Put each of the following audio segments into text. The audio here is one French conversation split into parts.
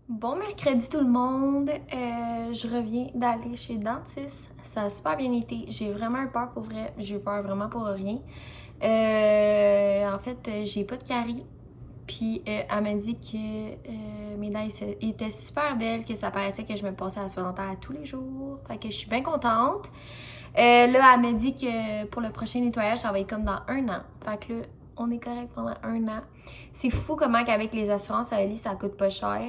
Bon mercredi tout le monde, je reviens d'aller chez le dentiste, ça a super bien été, j'ai vraiment eu peur pour vrai, j'ai eu peur vraiment pour rien. En fait, j'ai pas de caries, puis elle m'a dit que mes dents étaient super belles, que ça paraissait que je me passais à la soie dentaire à tous les jours, fait que je suis bien contente. Là, elle m'a dit que pour le prochain nettoyage, ça va être comme dans 1 an, fait que là, on est correct pendant 1 an. C'est fou comment qu'avec les assurances à Ali, ça coûte pas cher.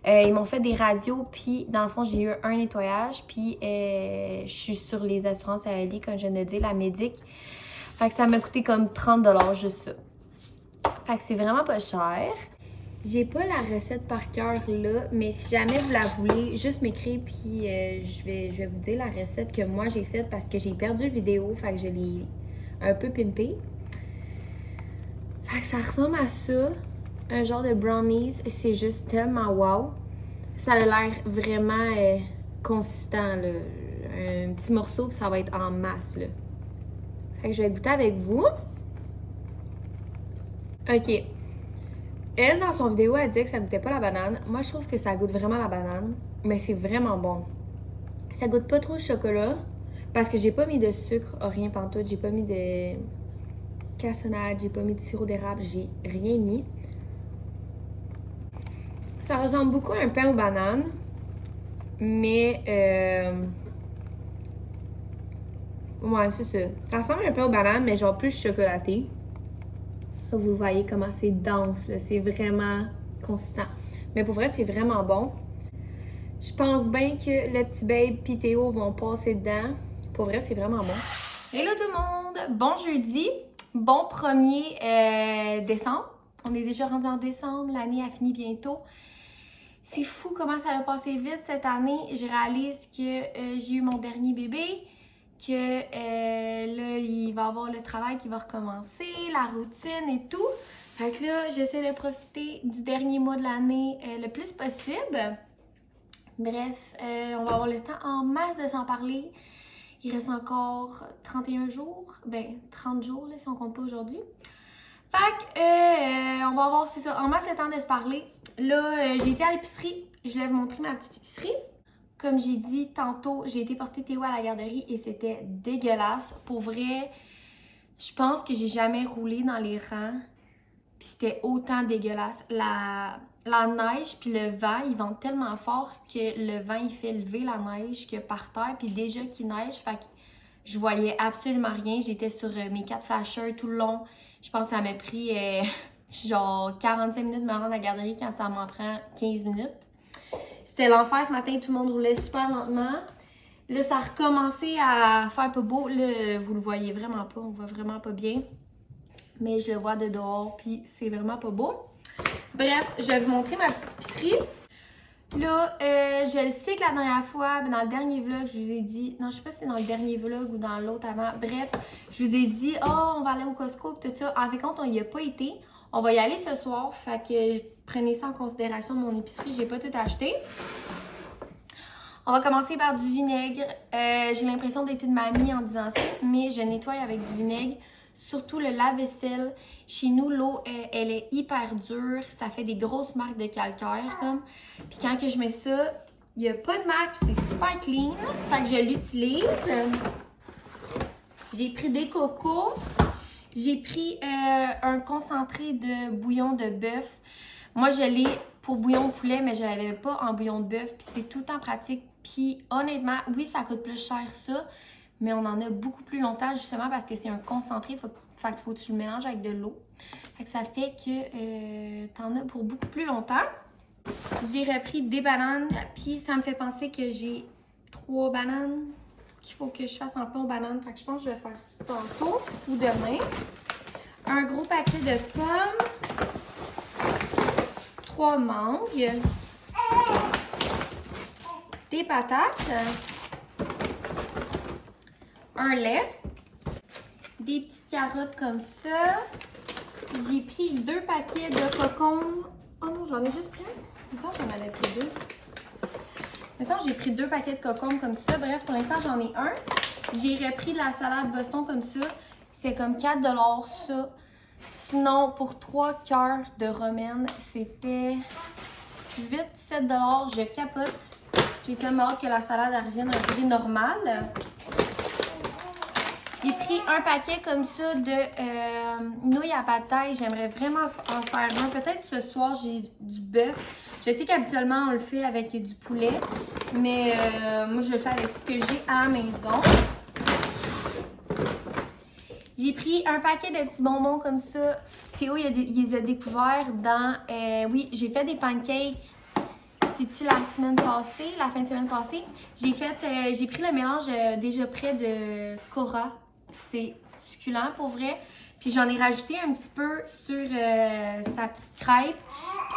Ils m'ont fait des radios, puis dans le fond, j'ai eu un nettoyage, puis je suis sur les assurances à Ali, comme je viens de dire, la médic. Fait que ça m'a coûté comme 30$ juste ça. Fait que c'est vraiment pas cher. J'ai pas la recette par cœur là, mais si jamais vous la voulez, juste m'écrire puis je vais vous dire la recette que moi j'ai faite parce que j'ai perdu la vidéo, fait que je l'ai un peu pimpée. Fait que ça ressemble à ça, un genre de brownies, c'est juste tellement wow. Ça a l'air vraiment consistant là, un petit morceau puis ça va être en masse là. Fait que je vais goûter avec vous. Ok. Elle, dans son vidéo, elle disait que ça goûtait pas la banane. Moi, je trouve que ça goûte vraiment la banane, mais c'est vraiment bon. Ça goûte pas trop le chocolat, parce que j'ai pas mis de sucre, rien pantoute, j'ai pas mis de cassonade, j'ai pas mis de sirop d'érable, j'ai rien mis. Ça ressemble beaucoup à un pain aux bananes, mais ouais, c'est ça. Ça ressemble à un pain aux bananes, mais genre plus chocolaté. Vous le voyez comment c'est dense, là. C'est vraiment consistant. Mais pour vrai, c'est vraiment bon. Je pense bien que le petit babe pis Théo vont passer dedans. Pour vrai, c'est vraiment bon. Hello tout le monde! Bon jeudi! Bon 1er décembre. On est déjà rendu en décembre, l'année a fini bientôt. C'est fou comment ça a passé vite cette année. Je réalise que j'ai eu mon dernier bébé, que là, il va avoir le travail qui va recommencer, la routine et tout. Fait que là, j'essaie de profiter du dernier mois de l'année le plus possible. Bref, on va avoir le temps en masse de s'en parler. Il reste encore 31 jours, ben 30 jours là, si on compte pas aujourd'hui. Fait que on va avoir, c'est ça, en masse le temps de se parler. Là, j'ai été à l'épicerie, je vais vous montrer ma petite épicerie. Comme j'ai dit tantôt, j'ai été porter Théo à la garderie et c'était dégueulasse. Pour vrai, je pense que j'ai jamais roulé dans les rangs puis c'était autant dégueulasse. La neige puis le vent, ils vont tellement fort que le vent, il fait lever la neige que par terre. Puis déjà qu'il neige, fait que je voyais absolument rien. J'étais sur mes 4 flashers tout le long. Je pense que ça m'a pris genre 45 minutes de me rendre à la garderie quand ça m'en prend 15 minutes. C'était l'enfer ce matin, tout le monde roulait super lentement. Là, ça a recommencé à faire pas beau. Là, vous le voyez vraiment pas, on voit vraiment pas bien. Mais je le vois de dehors, puis c'est vraiment pas beau. Bref, je vais vous montrer ma petite épicerie. Là, je le sais que la dernière fois, dans le dernier vlog, je vous ai dit... Non, je sais pas si c'était dans le dernier vlog ou dans l'autre avant. Bref, je vous ai dit, oh, on va aller au Costco, tout ça. En fait, quand on y a pas été, on va y aller ce soir. Fait que prenez ça en considération, mon épicerie, j'ai pas tout acheté. On va commencer par du vinaigre. J'ai l'impression d'être une mamie en disant ça, mais je nettoie avec du vinaigre. Surtout le lave-vaisselle. Chez nous, l'eau, elle est hyper dure. Ça fait des grosses marques de calcaire, comme. Puis quand que je mets ça, il n'y a pas de marque, puis c'est super clean. Fait que je l'utilise. J'ai pris des cocos. J'ai pris un concentré de bouillon de bœuf. Moi, je l'ai pour bouillon de poulet, mais je ne l'avais pas en bouillon de bœuf. Puis c'est tout le temps pratique. Puis honnêtement, oui, ça coûte plus cher ça, mais on en a beaucoup plus longtemps justement parce que c'est un concentré. Fait qu'il faut que tu le mélanges avec de l'eau. Fait que ça fait que t'en as pour beaucoup plus longtemps. J'ai repris des bananes, puis ça me fait penser que j'ai 3 bananes qu'il faut que je fasse en pain aux bananes. Fait que je pense que je vais faire ça tantôt ou demain. Un gros paquet de pommes. 3 mangues. Des patates. Un lait. Des petites carottes comme ça. J'ai pris 2 paquets de cocombes. Oh non, j'en ai juste pris un. Il me semble que j'en avais pris 2. Il me semble que j'ai pris 2 paquets de cocombes comme ça. Bref, pour l'instant, j'en ai un. J'ai repris de la salade Boston comme ça. C'était comme 4$ ça. Sinon, pour 3 cœurs de romaine, c'était 7 je capote. J'ai tellement hâte que la salade revienne à un prix normal. J'ai pris un paquet comme ça de nouilles à pâte. J'aimerais vraiment en faire un. Peut-être ce soir, j'ai du bœuf. Je sais qu'habituellement, on le fait avec du poulet. Mais moi, je le fais avec ce que j'ai à la maison. J'ai pris un paquet de petits bonbons comme ça. Théo, il les a découverts dans... oui, j'ai fait des pancakes. C'est-tu la semaine passée, la fin de semaine passée? J'ai pris le mélange déjà prêt de Cora. C'est succulent pour vrai. Puis j'en ai rajouté un petit peu sur sa petite crêpe.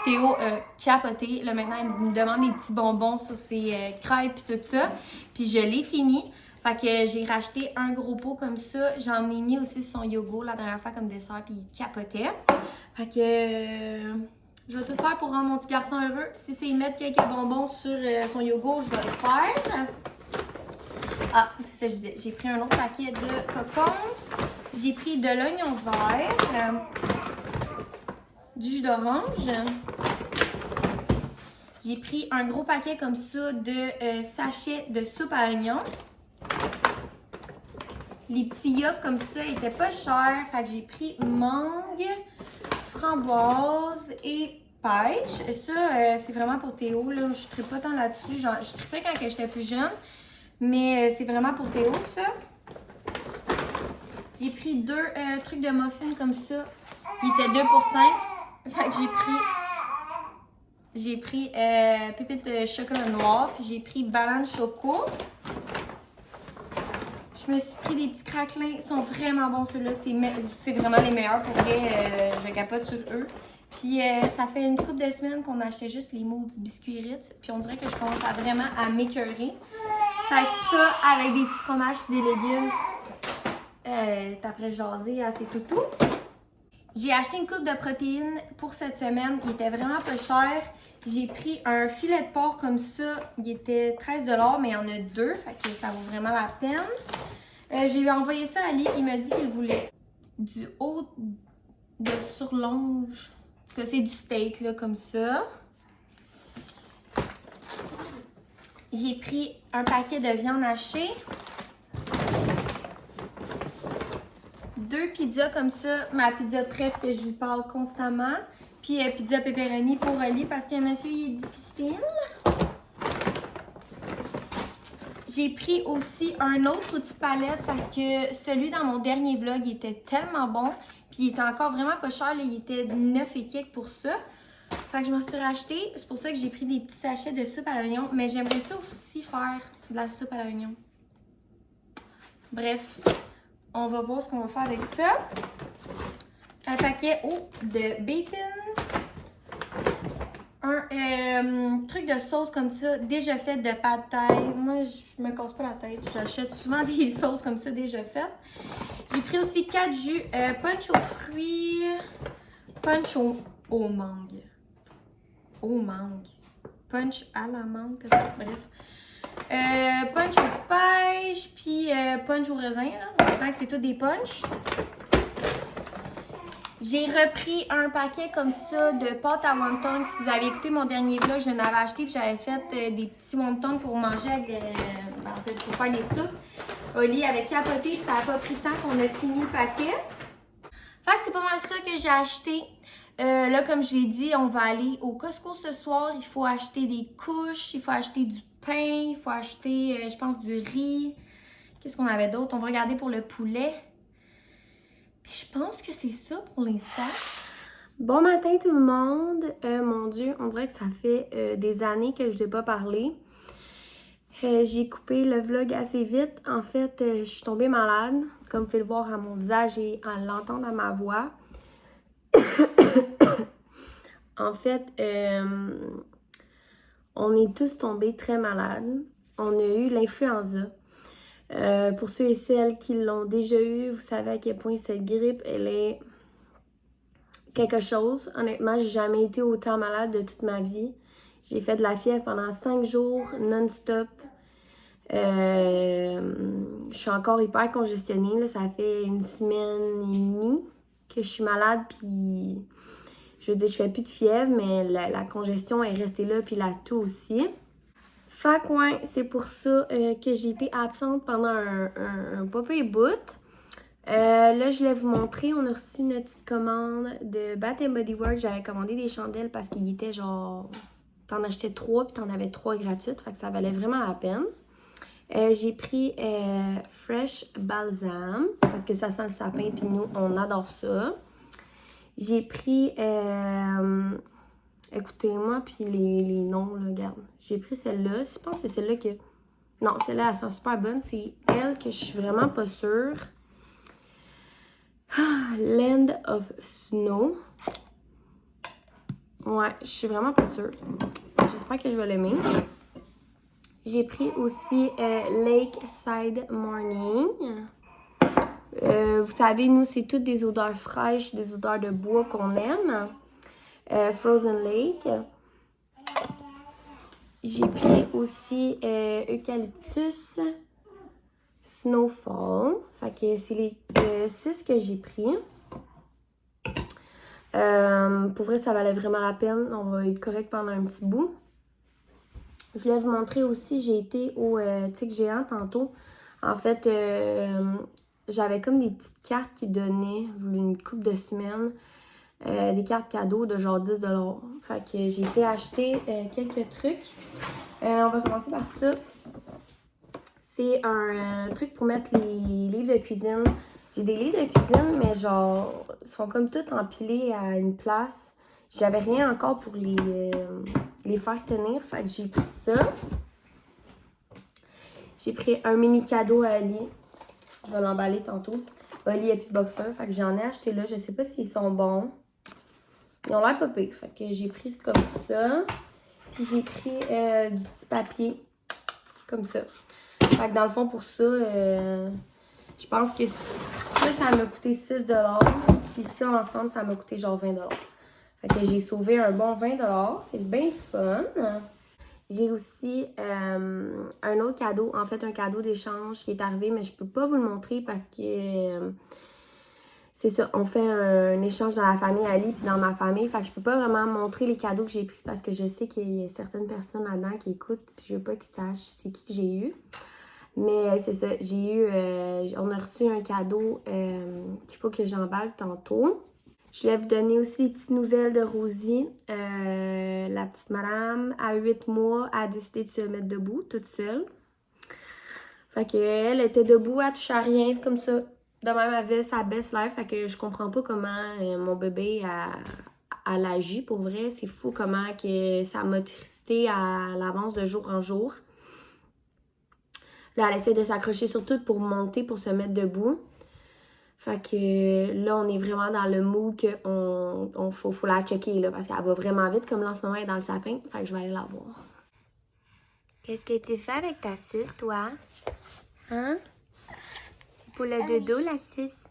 Puis Théo capoté. Là maintenant, il me demande des petits bonbons sur ses crêpes et tout ça. Puis je l'ai fini. Fait que j'ai racheté un gros pot comme ça. J'en ai mis aussi son yogourt la dernière fois comme dessert. Puis il capotait. Fait que... je vais tout faire pour rendre mon petit garçon heureux. Si c'est mettre quelques bonbons sur son yogourt, je vais le faire. Ah, c'est ça que je disais. J'ai pris un autre paquet de cocon. J'ai pris de l'oignon vert. Du jus d'orange. J'ai pris un gros paquet comme ça de sachets de soupe à oignon. Les petits yops comme ça étaient pas chers. Fait que j'ai pris mangue, framboise et pêche. Ça, c'est vraiment pour Théo. Là. Je ne tripe pas tant là-dessus. Je tripais quand j'étais plus jeune. Mais c'est vraiment pour Théo, ça. J'ai pris 2 trucs de muffins comme ça. Ils étaient 2 pour 5. Fait que j'ai pris pépites de chocolat noir. Puis j'ai pris banane choco. Je me suis pris des petits craquelins. Ils sont vraiment bons, ceux-là. C'est vraiment les meilleurs. Pour vrai, je capote sur eux. Puis ça fait une couple de semaines qu'on achetait juste les maudits biscuits Ritz. Puis on dirait que je commence vraiment à m'écœurer. Fait que ça, avec des petits fromages et des légumes, t'après jaser à ses toutous. J'ai acheté une coupe de protéines pour cette semaine. Il était vraiment pas cher. J'ai pris un filet de porc comme ça. Il était 13 $, mais il y en a 2. Fait que ça vaut vraiment la peine. J'ai envoyé ça à Ali. Il m'a dit qu'il voulait du haut de surlonge. En tout cas, c'est du steak, là, comme ça. J'ai pris un paquet de viande hachée. 2 pizzas comme ça. Ma pizza préf que je lui parle constamment. Puis pizza pepperoni pour Ali parce que monsieur, il est difficile. J'ai pris aussi un autre outil palette parce que celui dans mon dernier vlog, il était tellement bon. Puis il était encore vraiment pas cher. Là, il était 9 et quelques pour ça. Fait que je m'en suis racheté. C'est pour ça que j'ai pris des petits sachets de soupe à l'oignon. Mais j'aimerais ça aussi faire de la soupe à l'oignon. Bref, on va voir ce qu'on va faire avec ça. Un paquet de bacon. Un truc de sauce comme ça, déjà fait de pad thai. Moi, je me casse pas la tête. J'achète souvent des sauces comme ça déjà faites. J'ai pris aussi 4 jus. Punch aux fruits. Punch aux mangues. Aux mangues. Punch à la mangue, peut-être. Bref. Punch aux pêches. Puis punch au raisin. Maintenant que c'est tout des punchs. J'ai repris un paquet comme ça de pâtes à wonton. Si vous avez écouté mon dernier vlog, je l'avais acheté puis j'avais fait des petits wontons pour manger avec en fait, pour faire des soupes. Oli avait capoté puis ça n'a pas pris de temps qu'on a fini le paquet. Fait que c'est pas mal ça que j'ai acheté. Là, comme je l'ai dit, on va aller au Costco ce soir. Il faut acheter des couches, il faut acheter du pain, il faut acheter, je pense, du riz. Qu'est-ce qu'on avait d'autre? On va regarder pour le poulet. Puis je pense que c'est ça pour l'instant. Bon matin tout le monde. Mon Dieu, on dirait que ça fait des années que je n'ai pas parlé. J'ai coupé le vlog assez vite. En fait, je suis tombée malade. Comme vous pouvez le voir à mon visage et à l'entendre à ma voix. En fait, on est tous tombés très malades. On a eu l'influenza. Pour ceux et celles qui l'ont déjà eu, vous savez à quel point cette grippe, elle est quelque chose. Honnêtement, j'ai jamais été autant malade de toute ma vie. J'ai fait de la fièvre pendant 5 jours non-stop. Je suis encore hyper congestionnée. Là. Ça fait 1 semaine et demie que je suis malade. Puis je veux dire, je fais plus de fièvre, mais la congestion est restée là, puis la toux aussi. Fait que ouais, c'est pour ça que j'ai été absente pendant un pas peu bout. Là, je voulais vous montrer, on a reçu une petite commande de Bath Body Works. J'avais commandé des chandelles parce qu'il était genre... T'en achetais 3 puis t'en avais 3 gratuites, fait que ça valait vraiment la peine. J'ai pris Fresh Balsam parce que ça sent le sapin puis nous, on adore ça. J'ai pris... Écoutez-moi, puis les noms, là, regarde. J'ai pris celle-là. Je pense que c'est celle-là que... Non, celle-là, elle sent super bonne. C'est elle que je suis vraiment pas sûre. Land of Snow. Ouais, je suis vraiment pas sûre. J'espère que je vais l'aimer. J'ai pris aussi Lakeside Morning. Vous savez, nous, c'est toutes des odeurs fraîches, des odeurs de bois qu'on aime. Frozen Lake. J'ai pris aussi Eucalyptus Snowfall. Fait que c'est les 6 que j'ai pris. Pour vrai, ça valait vraiment la peine. On va être correct pendant un petit bout. Je voulais vous montrer aussi, j'ai été au Tic Géant tantôt. En fait, j'avais comme des petites cartes qui donnaient une couple de semaines. Des cartes cadeaux de genre 10 $. Fait que j'ai été acheter quelques trucs. On va commencer par ça. C'est un truc pour mettre les livres de cuisine. J'ai des livres de cuisine, mais genre, ils sont comme tous empilés à une place. J'avais rien encore pour les faire tenir, fait que j'ai pris ça. J'ai pris un mini cadeau à Ali. Je vais l'emballer tantôt. Ali et puis boxer, fait que j'en ai acheté là. Je sais pas s'ils sont bons. Ils ont l'air pas pires, fait que j'ai pris comme ça. Puis j'ai pris du petit papier, comme ça. Fait que dans le fond, pour ça, je pense que ça m'a coûté 6 $. Puis ça, ensemble, ça m'a coûté genre 20 $. Fait que j'ai sauvé un bon 20 $. C'est bien fun. J'ai aussi un autre cadeau, en fait, un cadeau d'échange qui est arrivé, mais je peux pas vous le montrer parce que c'est ça, on fait un échange dans la famille Ali puis dans ma famille. Fait que je peux pas vraiment montrer les cadeaux que j'ai pris parce que je sais qu'il y a certaines personnes là-dedans qui écoutent puis je veux pas qu'ils sachent c'est qui que j'ai eu. Mais c'est ça, on a reçu un cadeau qu'il faut que j'emballe tantôt. Je voulais vous donner aussi des petites nouvelles de Rosie. La petite madame, à 8 mois, a décidé de se mettre debout, toute seule. Fait qu'elle était debout, elle touchait à rien, comme ça. De même, elle avait sa best life, fait que je comprends pas comment mon bébé elle agit, pour vrai. C'est fou comment que sa motricité avance de jour en jour. Là, elle essaie de s'accrocher sur tout pour monter, pour se mettre debout. Fait que là, on est vraiment dans le mood qu'on faut la checker, là, parce qu'elle va vraiment vite, comme là, en ce moment, elle est dans le sapin. Fait que je vais aller la voir. Qu'est-ce que tu fais avec ta suce, toi? Hein? C'est pour le dodo, la suce?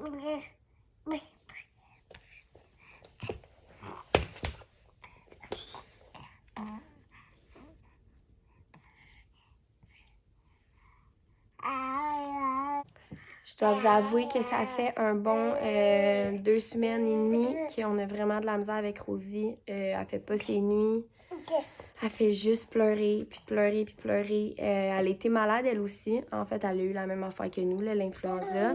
Je dois vous avouer que ça fait un bon 2 semaines et demie qu'on a vraiment de la misère avec Rosie. Elle fait pas ses nuits. Elle fait juste pleurer, puis pleurer, puis pleurer. Elle a été malade, elle aussi. En fait, elle a eu la même affaire que nous, l'influenza.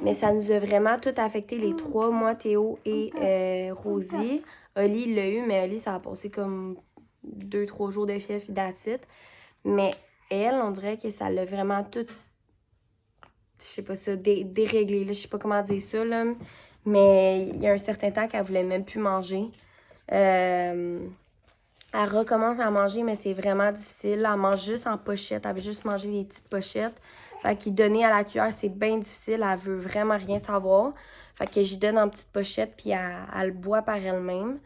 Mais ça nous a vraiment tout affecté, les 3, moi, Théo et Rosie. Oli l'a eu, mais Oli, ça a passé comme 2-3 jours de fièvre et that's it. Mais elle, on dirait que ça l'a vraiment tout, je sais pas ça, déréglé, là, je sais pas comment dire ça, là. Mais il y a un certain temps qu'elle voulait même plus manger. Elle recommence à manger, mais c'est vraiment difficile. Elle mange juste en pochette. Elle veut juste manger des petites pochettes. Fait qu'il donner à la cuillère, c'est bien difficile. Elle veut vraiment rien savoir. Fait que j'y donne en petite pochette, puis elle le boit par elle-même.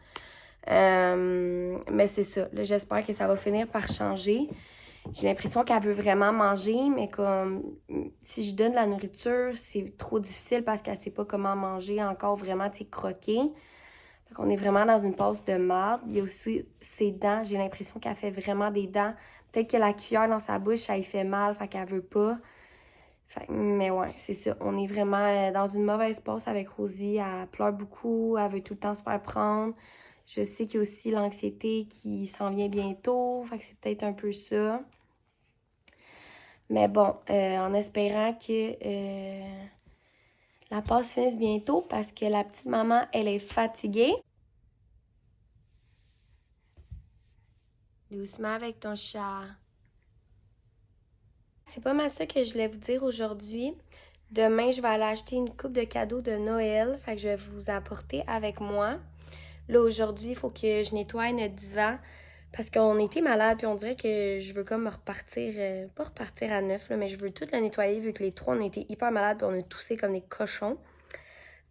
Mais c'est ça. Là, j'espère que ça va finir par changer. J'ai l'impression qu'elle veut vraiment manger, mais comme si je donne de la nourriture, c'est trop difficile parce qu'elle sait pas comment manger encore vraiment, tu sais, croquer. Fait qu'on est vraiment dans une pause de marde. Il y a aussi ses dents. J'ai l'impression qu'elle fait vraiment des dents. Peut-être que la cuillère dans sa bouche, ça lui fait mal, fait qu'elle veut pas. Mais ouais, c'est ça. On est vraiment dans une mauvaise passe avec Rosie. Elle pleure beaucoup, elle veut tout le temps se faire prendre. Je sais qu'il y a aussi l'anxiété qui s'en vient bientôt, fait que c'est peut-être un peu ça. Mais bon, en espérant que la passe finisse bientôt parce que la petite maman, elle est fatiguée. Doucement avec ton chat. C'est pas mal ça que je voulais vous dire aujourd'hui. Demain, je vais aller acheter une coupe de cadeaux de Noël. Fait que je vais vous apporter avec moi. Là, aujourd'hui, il faut que je nettoie notre divan. Parce qu'on était malade, puis on dirait que je veux comme repartir, pas repartir à neuf, là, mais je veux tout le nettoyer vu que les trois, on était hyper malades, puis on a toussé comme des cochons.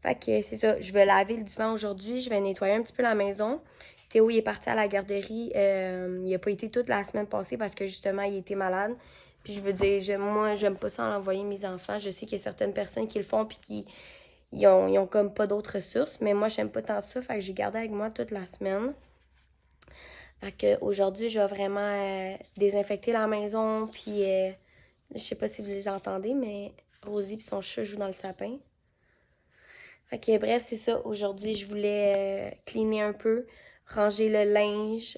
Fait que c'est ça, je vais laver le divan aujourd'hui, je vais nettoyer un petit peu la maison. Théo, il est parti à la garderie, il a pas été toute la semaine passée parce que justement, il était malade. Puis je veux dire, moi, j'aime pas ça en envoyer mes enfants. Je sais qu'il y a certaines personnes qui le font puis qui ils ont comme pas d'autres ressources, mais moi, j'aime pas tant ça, fait que j'ai gardé avec moi toute la semaine. Fait que aujourd'hui, je vais vraiment désinfecter la maison, puis je sais pas si vous les entendez, mais Rosie et son chat jouent dans le sapin. Fait que bref, c'est ça. Aujourd'hui, je voulais cleaner un peu, ranger le linge.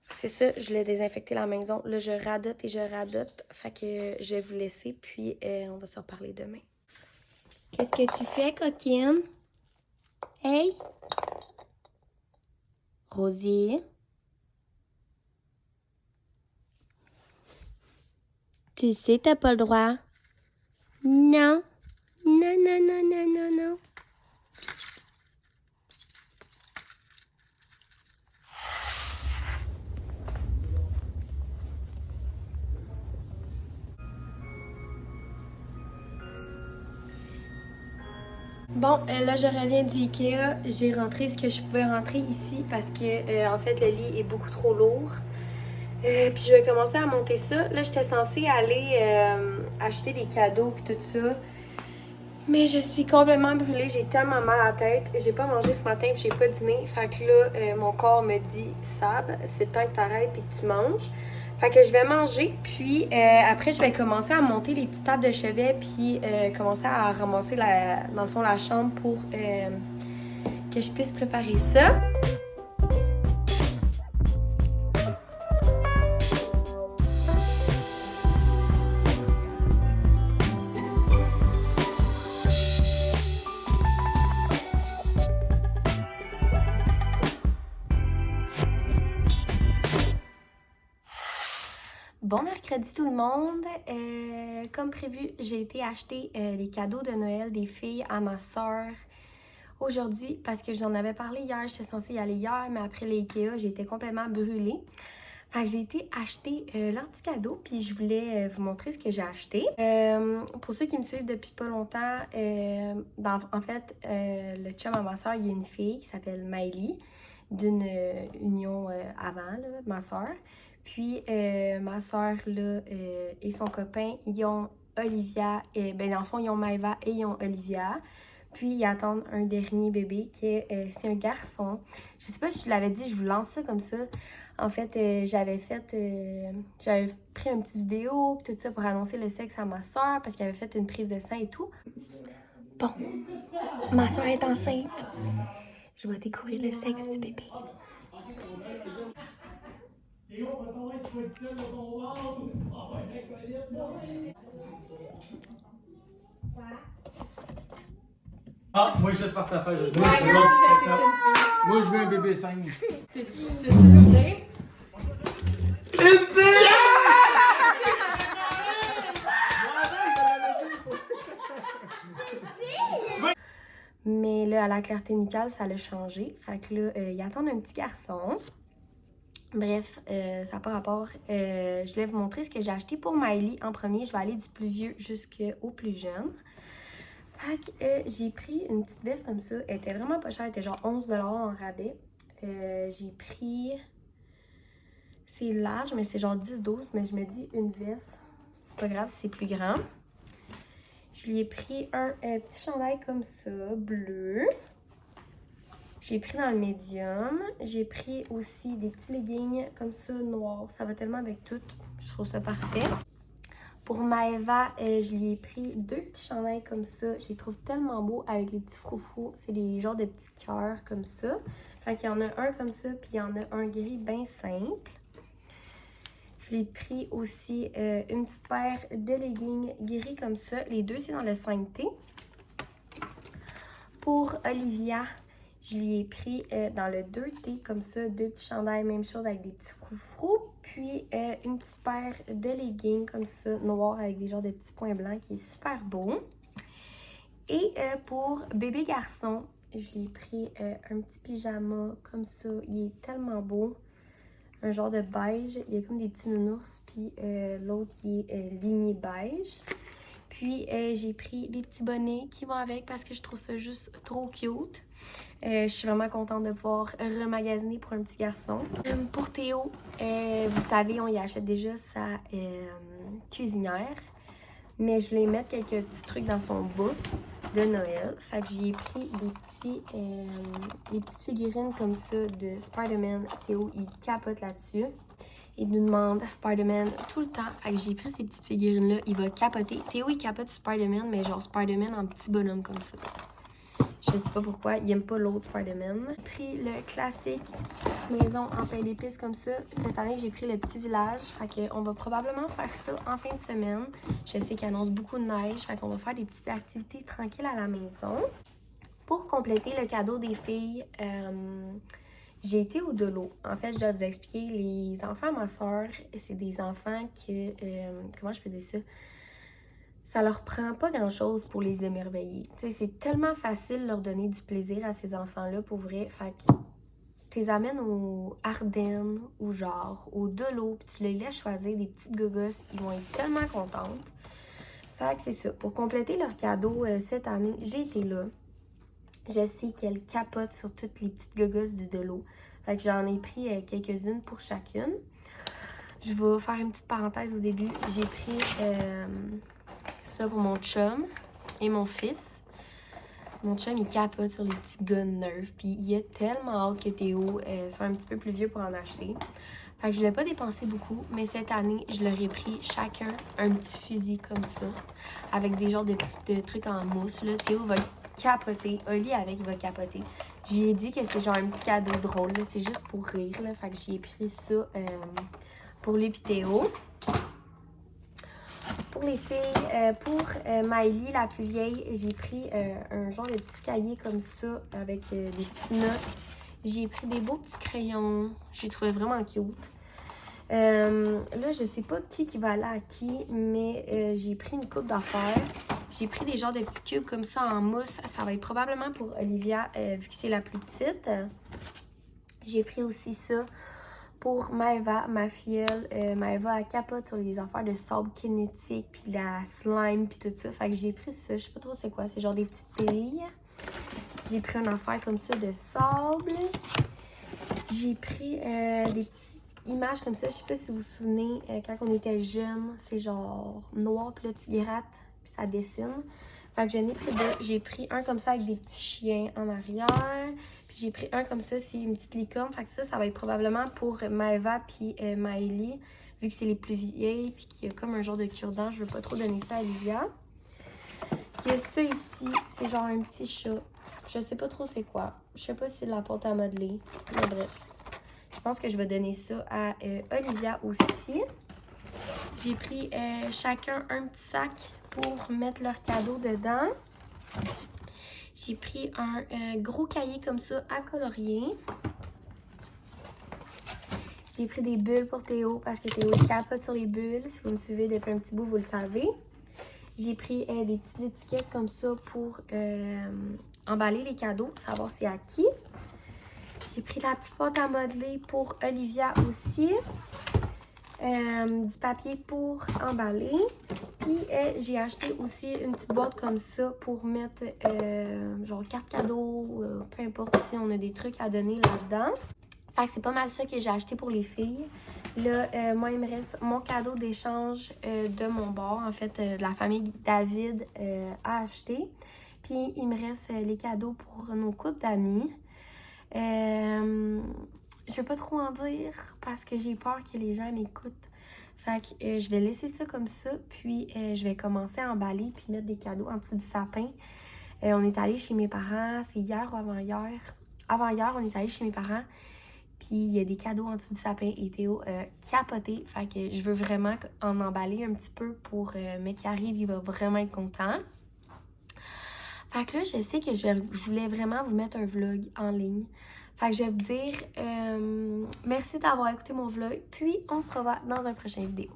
C'est ça, je voulais désinfecter la maison. Là, je radote et je radote. Fait que je vais vous laisser, puis on va se reparler demain. Qu'est-ce que tu fais, coquine? Hey? Rosie? Tu sais, t'as pas le droit. Non. Non, non, non, non, non, non. Bon, là, je reviens du Ikea. J'ai rentré ce que je pouvais rentrer ici parce que, en fait, le lit est beaucoup trop lourd. Puis je vais commencer à monter ça. Là, j'étais censée aller acheter des cadeaux puis tout ça. Mais je suis complètement brûlée. J'ai tellement mal à la tête. J'ai pas mangé ce matin puis j'ai pas dîné. Fait que là, mon corps me dit « Sab, c'est le temps que t'arrêtes et que tu manges. » Fait que je vais manger, puis après, je vais commencer à monter les petites tables de chevet, puis commencer à ramasser, dans le fond, la chambre pour que je puisse préparer ça. Bon mercredi tout le monde. Comme prévu, j'ai été acheter les cadeaux de Noël des filles à ma soeur aujourd'hui parce que j'en avais parlé hier. J'étais censée y aller hier, mais après les Ikea, j'ai été complètement brûlée. Fait que j'ai été acheter leur petit cadeau, puis je voulais vous montrer ce que j'ai acheté. Pour ceux qui me suivent depuis pas longtemps, en fait, le chum à ma soeur, il y a une fille qui s'appelle Miley, d'une union avant, là, ma soeur. Puis ma soeur là, et son copain, ils ont Olivia, ben dans le fond, ils ont Maëva et ils ont Olivia. Puis ils attendent un dernier bébé qui est c'est un garçon. Je sais pas si je l'avais dit, je vous lance ça comme ça. En fait, j'avais pris une petite vidéo tout ça pour annoncer le sexe à ma soeur parce qu'elle avait fait une prise de sang et tout. Bon, ma soeur est enceinte. Je vais découvrir le sexe du bébé. Et on va savoir si tu vas être seul dans ton ventre ou tu vas avoir un acolyte, là. Ah, moi je laisse par sa fête. Moi je veux un bébé singe. Tu veux bien? Une fille! Mais là, à la clarté nucale, ça l'a changé. Fait que là, ils attendent un petit garçon. Bref, ça n'a pas rapport. Je voulais vous montrer ce que j'ai acheté pour Miley en premier. Je vais aller du plus vieux jusqu'au plus jeune. Fait que j'ai pris une petite veste comme ça. Elle était vraiment pas chère. Elle était genre 11$ en rabais. J'ai pris... C'est large, mais c'est genre 10-12. Mais je me dis une veste. C'est pas grave si c'est plus grand. Je lui ai pris un petit chandail comme ça, bleu. J'ai pris dans le médium. J'ai pris aussi des petits leggings comme ça, noirs. Ça va tellement avec tout. Je trouve ça parfait. Pour Maëva, je lui ai pris 2 petits chandails comme ça. Je les trouve tellement beaux avec les petits froufrous. C'est des genres de petits cœurs comme ça. Fait qu'il y en a un comme ça, puis il y en a un gris bien simple. Je lui ai pris aussi une petite paire de leggings gris comme ça. Les deux, c'est dans le 5T. Pour Olivia, je lui ai pris dans le 2T comme ça, 2 petits chandails, même chose avec des petits froufrous. Puis une petite paire de leggings comme ça, noirs avec des genres de petits points blancs qui est super beau. Et pour bébé garçon, je lui ai pris un petit pyjama comme ça. Il est tellement beau. Un genre de beige. Il y a comme des petits nounours. Puis l'autre, il est ligné beige. Puis j'ai pris des petits bonnets qui vont avec parce que je trouve ça juste trop cute. Je suis vraiment contente de pouvoir remagasiner pour un petit garçon. Pour Théo, vous savez, on y achète déjà sa cuisinière. Mais je voulais mettre quelques petits trucs dans son bas de Noël. Fait que j'y ai pris des petites figurines comme ça de Spider-Man. Théo, il capote là-dessus. Il nous demande Spider-Man tout le temps. Fait que j'ai pris ces petites figurines-là. Il va capoter. Théo, il capote Spider-Man, mais genre Spider-Man en petit bonhomme comme ça. Je sais pas pourquoi. Il aime pas l'autre Spider-Man. J'ai pris le classique petite maison en pain d'épices comme ça. Cette année, j'ai pris le petit village. Fait qu'on va probablement faire ça en fin de semaine. Je sais qu'il annonce beaucoup de neige. Fait qu'on va faire des petites activités tranquilles à la maison. Pour compléter le cadeau des filles, j'ai été au Delo. En fait, je dois vous expliquer, les enfants à ma soeur, c'est des enfants que, comment je peux dire ça? Ça leur prend pas grand-chose pour les émerveiller. Tu sais, c'est tellement facile de leur donner du plaisir à ces enfants-là, pour vrai. Fait que tu les amènes aux Ardennes ou genre au Delo, puis tu les laisses choisir des petites gogosses, ils vont être tellement contentes. Fait que c'est ça. Pour compléter leur cadeau cette année, j'ai été là. Je sais qu'elles capotent sur toutes les petites gogosses du Delo. Fait que j'en ai pris quelques-unes pour chacune. Je vais faire une petite parenthèse au début. J'ai pris ça pour mon chum et mon fils. Mon chum, il capote sur les petits guns Nerf. Puis il a tellement hâte que Théo soit un petit peu plus vieux pour en acheter. Fait que je ne l'ai pas dépensé beaucoup, mais cette année, je leur ai pris chacun un petit fusil comme ça, avec des genres de petits trucs en mousse. Là. Théo va capoter. Oli avec, il va capoter. J'ai dit que c'est genre un petit cadeau drôle. C'est juste pour rire. Là. Fait que j'ai pris ça pour lui pis Théo. Pour les filles, pour Miley, la plus vieille, j'ai pris un genre de petit cahier comme ça avec des petites notes. J'ai pris des beaux petits crayons. J'ai trouvé vraiment cute. Là, je sais pas qui va aller à qui, mais j'ai pris une coupe d'affaires. J'ai pris des genres de petits cubes comme ça en mousse. Ça va être probablement pour Olivia, vu que c'est la plus petite. J'ai pris aussi ça pour Maëva, ma filleule. Maëva, elle capote sur les affaires de sable kinétique, puis la slime, puis tout ça. Fait que j'ai pris ça. Je sais pas trop c'est quoi. C'est genre des petites billes. J'ai pris une affaire comme ça de sable. J'ai pris des petites images comme ça. Je sais pas si vous vous souvenez, quand on était jeunes, c'est genre noir, puis là tu grattes, puis ça dessine. Fait que j'en ai pris deux. J'ai pris un comme ça avec des petits chiens en arrière. Puis j'ai pris un comme ça, c'est une petite licorne. Fait que ça va être probablement pour Maëva puis Miley, vu que c'est les plus vieilles, puis qu'il y a comme un genre de cure-dent. Je veux pas trop donner ça à Olivia. Il y a ça ici, c'est genre un petit chat. Je sais pas trop c'est quoi. Je sais pas si c'est de la pâte à modeler. Mais bref. Je pense que je vais donner ça à Olivia aussi. J'ai pris chacun un petit sac pour mettre leur cadeau dedans. J'ai pris un gros cahier comme ça à colorier. J'ai pris des bulles pour Théo parce que Théo capote sur les bulles. Si vous me suivez depuis un petit bout, vous le savez. J'ai pris des petites étiquettes comme ça pour emballer les cadeaux, savoir c'est à qui. J'ai pris la petite pâte à modeler pour Olivia aussi. Du papier pour emballer. Puis j'ai acheté aussi une petite boîte comme ça pour mettre genre carte cadeau, peu importe si on a des trucs à donner là-dedans. Fait que c'est pas mal ça que j'ai acheté pour les filles. Là, moi, il me reste mon cadeau d'échange de mon bord, en fait, de la famille David à acheter. Puis, il me reste les cadeaux pour nos couples d'amis. Je vais pas trop en dire parce que j'ai peur que les gens m'écoutent. Fait que je vais laisser ça comme ça, puis je vais commencer à emballer puis mettre des cadeaux en dessous du sapin. On est allé chez mes parents, c'est hier ou avant-hier. Avant-hier, on est allé chez mes parents, puis il y a des cadeaux en dessous du sapin et Théo capoté. Fait que je veux vraiment en emballer un petit peu pour mais qui arrive, il va vraiment être content. Fait que là, je sais que je voulais vraiment vous mettre un vlog en ligne. Fait que je vais vous dire merci d'avoir écouté mon vlog, puis on se revoit dans un prochain vidéo.